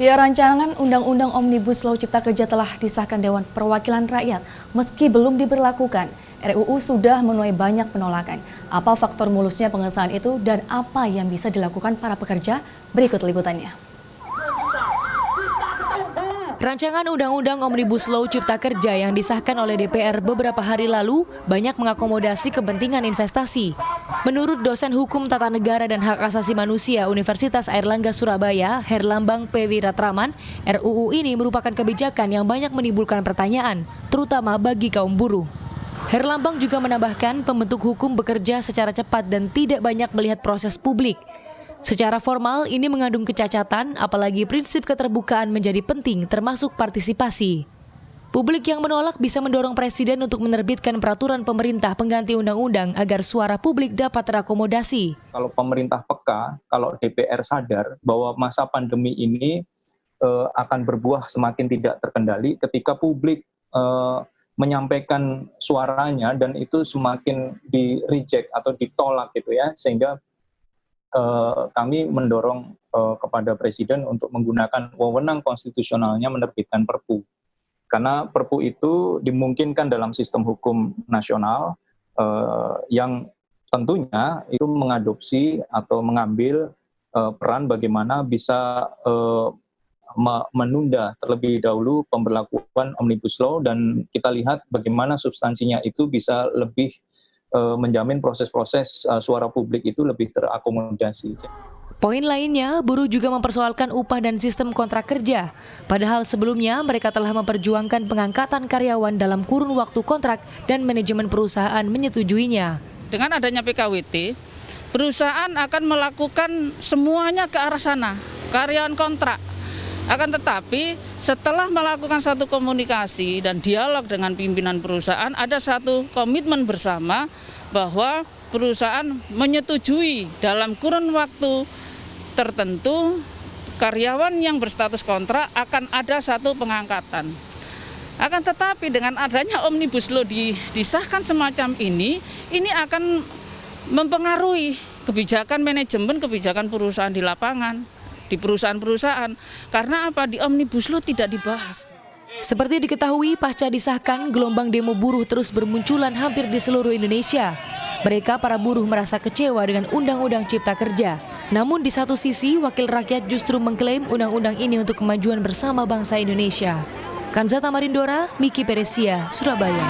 Ya, rancangan Undang-Undang Omnibus Law Cipta Kerja telah disahkan Dewan Perwakilan Rakyat. Meski belum diberlakukan, RUU sudah menuai banyak penolakan. Apa faktor mulusnya pengesahan itu dan apa yang bisa dilakukan para pekerja? Berikut liputannya. Rancangan Undang-Undang Omnibus Law Cipta Kerja yang disahkan oleh DPR beberapa hari lalu banyak mengakomodasi kepentingan investasi. Menurut dosen Hukum Tata Negara dan Hak Asasi Manusia Universitas Airlangga Surabaya, Herlambang P. Wiratraman, RUU ini merupakan kebijakan yang banyak menimbulkan pertanyaan, terutama bagi kaum buruh. Herlambang juga menambahkan pembentuk hukum bekerja secara cepat dan tidak banyak melihat proses publik. Secara formal, ini mengandung kecacatan, apalagi prinsip keterbukaan menjadi penting termasuk partisipasi. Publik yang menolak bisa mendorong Presiden untuk menerbitkan peraturan pemerintah pengganti undang-undang agar suara publik dapat terakomodasi. Kalau pemerintah peka, kalau DPR sadar bahwa masa pandemi ini akan berbuah semakin tidak terkendali ketika publik menyampaikan suaranya dan itu semakin di-reject atau ditolak gitu ya, sehingga kami mendorong kepada Presiden untuk menggunakan wewenang konstitusionalnya menerbitkan Perpu. Karena Perpu itu dimungkinkan dalam sistem hukum nasional yang tentunya itu mengadopsi atau mengambil peran bagaimana bisa menunda terlebih dahulu pemberlakuan Omnibus Law dan kita lihat bagaimana substansinya itu bisa lebih menjamin proses-proses suara publik itu lebih terakomodasi. Poin lainnya, buruh juga mempersoalkan upah dan sistem kontrak kerja. Padahal sebelumnya mereka telah memperjuangkan pengangkatan karyawan dalam kurun waktu kontrak dan manajemen perusahaan menyetujuinya. Dengan adanya PKWT, perusahaan akan melakukan semuanya ke arah sana, karyawan kontrak. Akan tetapi setelah melakukan satu komunikasi dan dialog dengan pimpinan perusahaan, ada satu komitmen bersama bahwa perusahaan menyetujui dalam kurun waktu tertentu karyawan yang berstatus kontrak akan ada satu pengangkatan. Akan tetapi dengan adanya Omnibus Law disahkan semacam ini akan mempengaruhi kebijakan manajemen, kebijakan perusahaan di lapangan, di perusahaan-perusahaan. Karena apa? Di Omnibus Law tidak dibahas. Seperti diketahui, pasca disahkan, gelombang demo buruh terus bermunculan hampir di seluruh Indonesia. Mereka, para buruh, merasa kecewa dengan Undang-Undang Cipta Kerja. Namun di satu sisi, wakil rakyat justru mengklaim undang-undang ini untuk kemajuan bersama bangsa Indonesia. Kanzata Marindora, Miki Peresia, Surabaya.